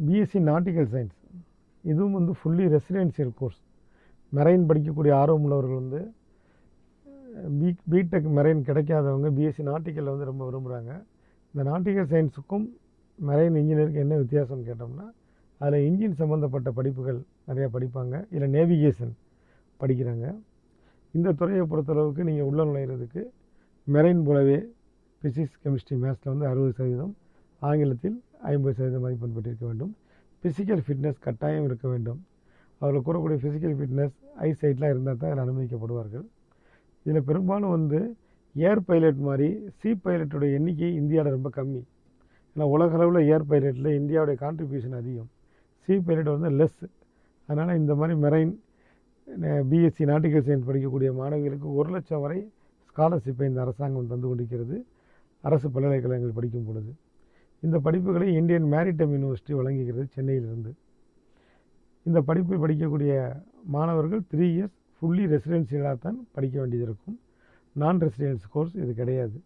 BSc nautical science இதுவும் வந்து fully residential course. Marine படிக்கக்கூடிய ஆர்வம் உள்ளவர்கள் வந்து பிடெக் மெரைன் கிடைக்காதவங்க பிஎஸ்சி நாட்டிக்கலில் வந்து ரொம்ப விரும்புகிறாங்க. இந்த நாட்டிக்கல் சயின்ஸுக்கும் மெரைன் இன்ஜினியருக்கு என்ன வித்தியாசம்னு கேட்டோம்னா, அதில் இன்ஜின் சம்மந்தப்பட்ட படிப்புகள் நிறையா படிப்பாங்க, இல்லை நேவிகேஷன் படிக்கிறாங்க. இந்த துறையை பொறுத்தளவுக்கு நீங்கள் உள்ள நுழைகிறதுக்கு மெரைன் போலவே ஃபிசிக்ஸ், கெமிஸ்ட்ரி, மேத்ஸில் வந்து 60%, ஆங்கிலத்தில் 50% மதிப்பெண் பெற்றிருக்க வேண்டும். ஃபிசிக்கல் ஃபிட்னஸ் கட்டாயம் இருக்க வேண்டும். அதில் கூறக்கூடிய ஃபிசிக்கல் ஃபிட்னஸ் ஐசைட்லாம் இருந்தால் தான் அதில் அனுமதிக்கப்படுவார்கள். இதில் பெரும்பாலும் வந்து ஏர் பைலட் மாதிரி சி பைலட்டுடைய எண்ணிக்கை இந்தியாவில் ரொம்ப கம்மி. ஏன்னா உலக அளவில் ஏர் பைலட்டில் இந்தியாவுடைய கான்ட்ரிபியூஷன் அதிகம், சி பைலட் வந்து லெஸ். அதனால் இந்த மாதிரி மெரைன் பிஎஸ்சி நாட்டிக்கல் சயின்ஸ் படிக்கக்கூடிய மாணவிகளுக்கு 1 லட்சம் வரை ஸ்காலர்ஷிப்பை இந்த அரசாங்கம் தந்து கொண்டிருக்கிறது அரசு பல்கலைக்கழகங்கள் படிக்கும் பொழுது. இந்த படிப்புகளை இந்தியன் மேரிடைம் யூனிவர்சிட்டி வழங்குகிறது சென்னையிலிருந்து. இந்த படிப்பில் படிக்கக்கூடிய மாணவர்கள் 3 இயர்ஸ் ஃபுல்லி ரெசிடென்சியலாக தான் படிக்க வேண்டியது இருக்கும். நான் ரெசிடென்ஸ் கோர்ஸ் இது கிடையாது.